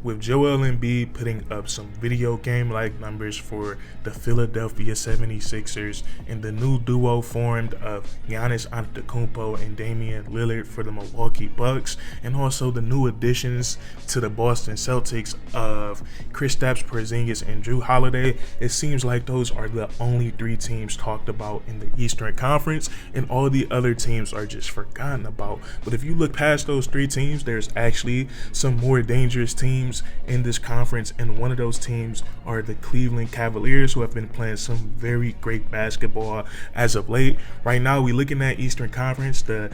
with Joel Embiid putting up some video game-like numbers for the Philadelphia 76ers and the new duo formed of Giannis Antetokounmpo and Damian Lillard for the Milwaukee Bucks, and also the new additions to the Boston Celtics of Kristaps Porzingis and Jrue Holiday. It seems like those are the only three teams talked about in the Eastern Conference, and all the other teams are just forgotten about. But if you look past those three teams, there's actually some more dangerous teams in this conference, and one of those teams are the Cleveland Cavaliers, who have been playing some very great basketball as of late. Right now, we looking at Eastern Conference. The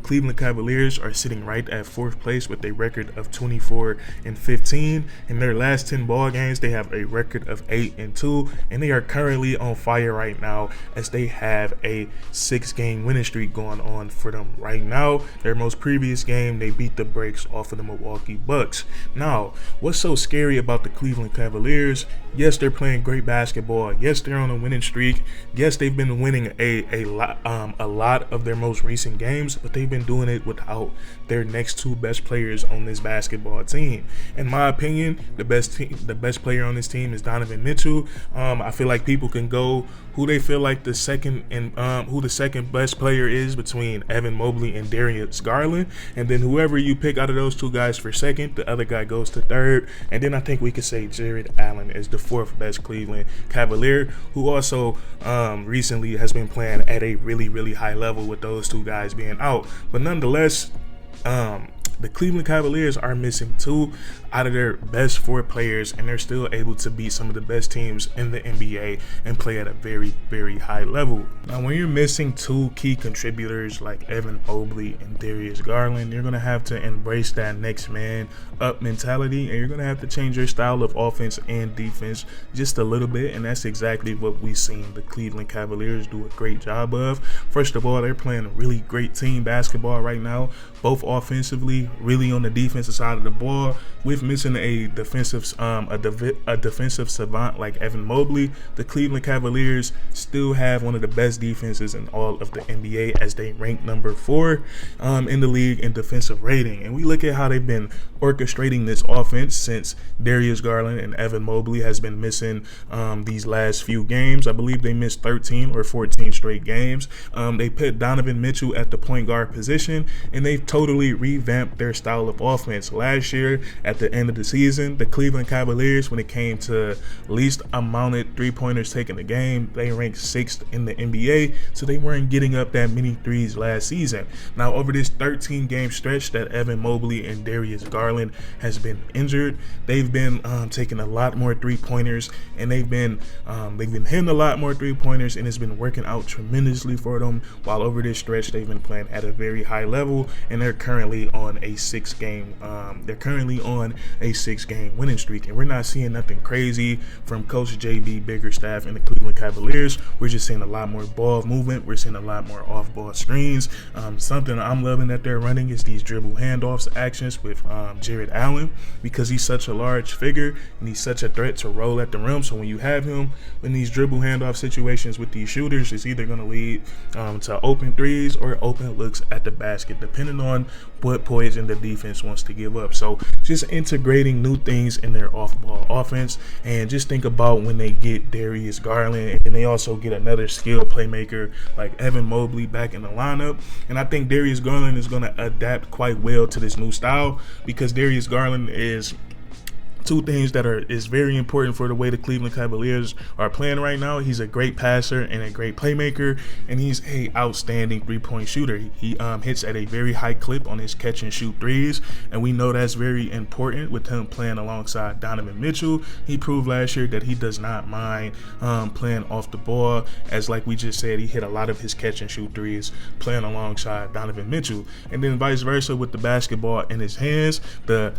Cleveland Cavaliers are sitting right at fourth place with a record of 24-15. In their last 10 ball games, they have a record of 8-2, and they are currently on fire right now as they have a 6-game winning streak going on for them right now. Their most previous game, they beat the brakes off of the Milwaukee Bucks. Now, what's so scary about the Cleveland Cavaliers? Yes, they're playing great basketball. Yes, they're on a winning streak. Yes, they've been winning a lot of their most recent games, but they've been doing it without their next two best players on this basketball team. In my opinion, the best player on this team is Donovan Mitchell. I feel like people can go who they feel like the second best player is between Evan Mobley and Darius Garland, and then whoever you pick out of those two guys for second, the other guy goes to third. And then I think we could say Jared Allen is the fourth best Cleveland Cavalier, who also recently has been playing at a really high level with those two guys being out. But nonetheless, the Cleveland Cavaliers are missing two out of their best four players, and they're still able to beat some of the best teams in the NBA and play at a very high level. Now, when you're missing two key contributors like Evan Mobley and Darius Garland, you're going to have to embrace that next man up mentality, and you're going to have to change your style of offense and defense just a little bit, and that's exactly what we've seen the Cleveland Cavaliers do a great job of. First of all, they're playing really great team basketball right now, both offensively, really on the defensive side of the ball. With missing a defensive savant like Evan Mobley, the Cleveland Cavaliers still have one of the best defenses in all of the NBA, as they rank number 4 in the league in defensive rating. And we look at how they've been orchestrating this offense since Darius Garland and Evan Mobley has been missing these last few games. I believe they missed 13 or 14 straight games. They put Donovan Mitchell at the point guard position, and they've totally revamped their style of offense. Last year, at the end of the season, the Cleveland Cavaliers, when it came to least amounted three-pointers taken a game, they ranked 6th in the NBA, so they weren't getting up that many threes last season. Now, over this 13-game stretch that Evan Mobley and Darius Garland has been injured, they've been taking a lot more three-pointers, and they've been hitting a lot more three-pointers, and it's been working out tremendously for them. While over this stretch, they've been playing at a very high level, and they're currently on a 6-game winning streak. And we're not seeing nothing crazy from Coach JB Biggerstaff and the Cleveland Cavaliers. We're just seeing a lot more ball movement. We're seeing a lot more off-ball screens. Something I'm loving that they're running is these dribble handoffs actions with Jared Allen, because he's such a large figure and he's such a threat to roll at the rim. So when you have him in these dribble handoff situations with these shooters, it's either going to lead to open threes or open looks at the basket, depending on what poison the defense wants to give up. So just integrating new things in their off-ball offense, and just think about when they get Darius Garland and they also get another skilled playmaker like Evan Mobley back in the lineup. And I think Darius Garland is going to adapt quite well to this new style, because Darius Garland is two things that is very important for the way the Cleveland Cavaliers are playing right now. He's a great passer and a great playmaker, and he's a outstanding three-point shooter. He hits at a very high clip on his catch and shoot threes, and we know that's very important with him playing alongside Donovan Mitchell. He proved last year that he does not mind playing off the ball, as like we just said, he hit a lot of his catch and shoot threes playing alongside Donovan Mitchell. And then vice versa with the basketball in his hands, the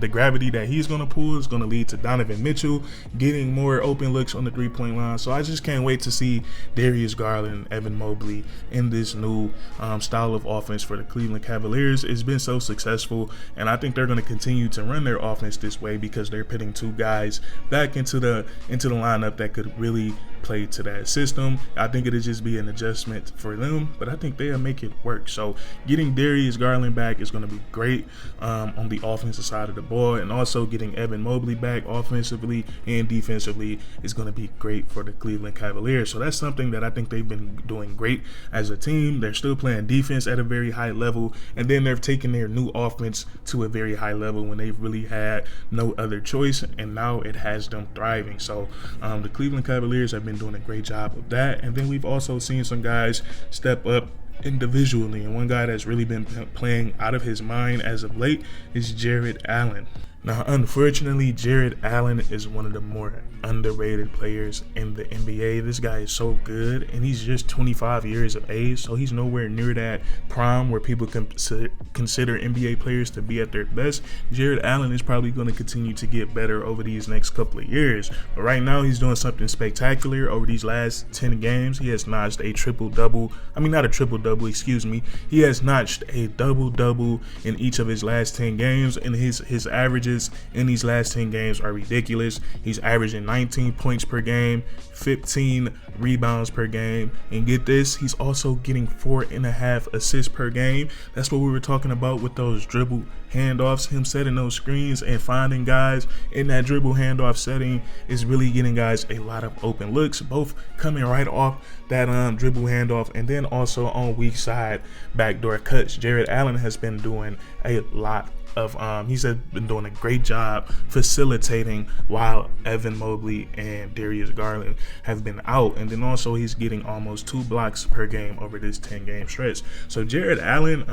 gravity that he's going to pull is going to lead to Donovan Mitchell getting more open looks on the three-point line. So I just can't wait to see Darius Garland and Evan Mobley in this new style of offense for the Cleveland Cavaliers. It's been so successful, and I think they're going to continue to run their offense this way, because they're putting two guys back into the lineup that could really play to that system. I think it'll just be an adjustment for them, but I think they'll make it work. So getting Darius Garland back is going to be great on the offensive side of the ball, and also getting Evan Mobley back offensively and defensively is going to be great for the Cleveland Cavaliers. So that's something that I think they've been doing great as a team. They're still playing defense at a very high level, and then they're taking their new offense to a very high level when they've really had no other choice, and now it has them thriving. So the Cleveland Cavaliers have been doing a great job of that. And then we've also seen some guys step up individually, and one guy that's really been playing out of his mind as of late is Jared Allen. Now, unfortunately, Jared Allen is one of the more underrated players in the NBA. This guy is so good, and he's just 25 years of age, so he's nowhere near that prime where people consider NBA players to be at their best. Jared Allen is probably going to continue to get better over these next couple of years, but right now he's doing something spectacular. Over these last 10 games, he has notched a triple-double. I mean, not a triple-double, excuse me. He has notched a double-double in each of his last 10 games, and his averages in these last 10 games are ridiculous. He's averaging 19 points per game, 15 rebounds per game, and get this, he's also getting 4.5 assists per game. That's what we were talking about with those dribble handoffs. Him setting those screens and finding guys in that dribble handoff setting is really getting guys a lot of open looks, both coming right off that dribble handoff and then also on weak side backdoor cuts. Jared Allen has been doing a lot of he's been doing a great job facilitating while Evan Mobley and Darius Garland have been out, and then also he's getting almost 2 blocks per game over this 10-game stretch. So Jared Allen,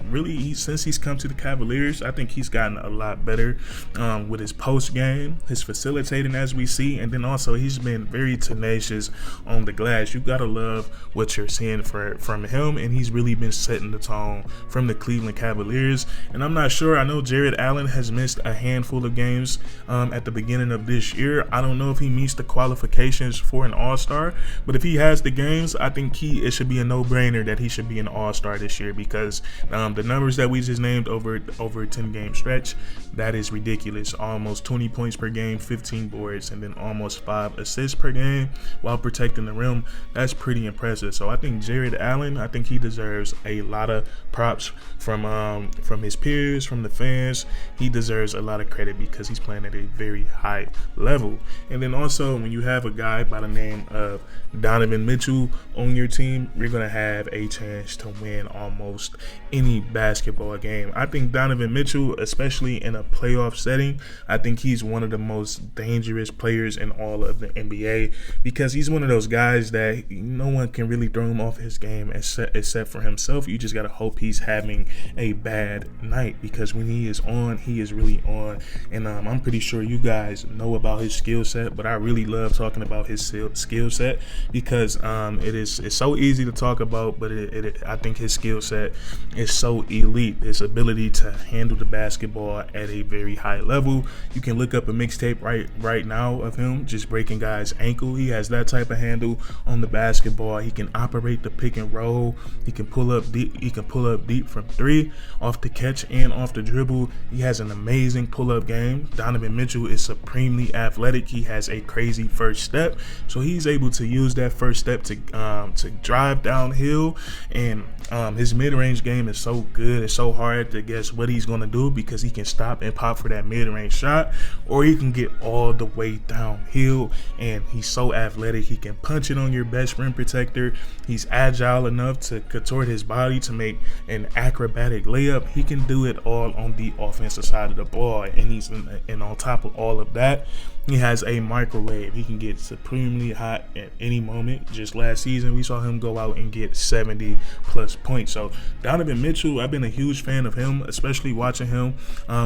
really, since he's come to the Cavaliers, I think he's gotten a lot better with his post game, his facilitating, as we see, and then also he's been very tenacious on the glass. You gotta love what you're seeing from him, and he's really been setting the tone from the Cleveland Cavaliers. And I'm not sure, I know Jared Allen has missed a handful of games at the beginning of this year. I don't know if he meets the qualifications for an All-Star, but if he has the games, I think it should be a no-brainer that he should be an All-Star this year, because the numbers that we just named over a 10-game stretch, that is ridiculous. Almost 20 points per game, 15 boards, and then almost 5 assists per game while protecting the rim. That's pretty impressive. So I think Jared Allen, I think he deserves a lot of props from his peers, from the fans. He deserves a lot of credit because he's playing at a very high level. And then also, when you have a guy by the name of Donovan Mitchell on your team, you're going to have a chance to win almost any basketball game. I think Donovan Mitchell, especially in a playoff setting, I think he's one of the most dangerous players in all of the NBA, because he's one of those guys that no one can really throw him off his game except for himself. You just got to hope he's having a bad night, because when he is on, he is really on. And I'm pretty sure you guys know about his skill set, but I really love talking about his skill set because it's so easy to talk about, but I think his skill set is so elite. His ability to handle the basketball at a very high level. You can look up a mixtape right now of him just breaking guys' ankle. He has that type of handle on the basketball. He can operate the pick and roll. He can pull up deep. He can pull up deep from 3, off the catch and off the dribble. He has an amazing pull-up game. Donovan Mitchell is supremely athletic. He has a crazy first step, so he's able to use that first step to drive downhill. And his mid-range game is so good. It's so hard to guess what he's going to do, because he can stop and pop for that mid-range shot, or he can get all the way downhill. And he's so athletic. He can punch it on your best rim protector. He's agile enough to contort his body to make an acrobatic layup. He can do it all on the offensive side of the ball, and on top of all of that, he has a microwave. He can get supremely hot at any moment. Just last season, we saw him go out and get 70 plus points. So Donovan Mitchell, I've been a huge fan of him, especially watching him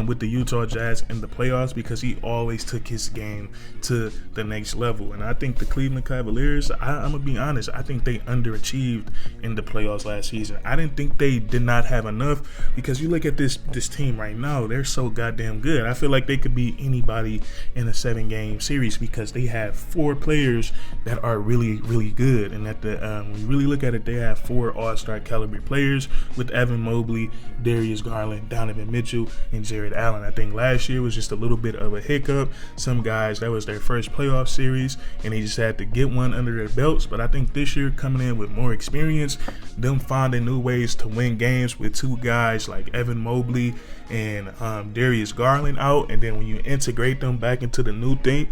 with the Utah Jazz in the playoffs, because he always took his game to the next level. And I think the Cleveland Cavaliers, I'm gonna be honest, I think they underachieved in the playoffs last season. I didn't think they did not have enough, because you look at this team right now, they're so goddamn good. I feel like they could beat anybody in a 7-game series, because they have 4 players that are really, really good. And when you really look at it, they have 4 all-star caliber players with Evan Mobley, Darius Garland, Donovan Mitchell, and Jared Allen. I think last year was just a little bit of a hiccup. Some guys, that was their first playoff series, and they just had to get one under their belts. But I think this year, coming in with more experience, them finding new ways to win games with two guys like Evan Mobley and Darius Garland out, and then when you integrate them back into the new thing,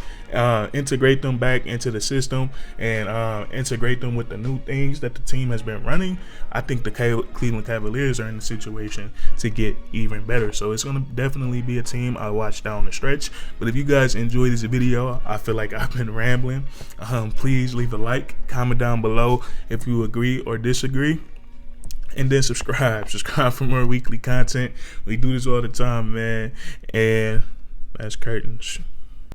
integrate them back into the system, and integrate them with the new things that the team has been running, I think the Cleveland Cavaliers are in the situation to get even better. So it's going to definitely be a team I watch down the stretch. But if you guys enjoy this video, I feel like I've been rambling, please leave a like, comment down below if you agree or disagree. And then subscribe for more weekly content. We do this all the time, man. And that's curtains.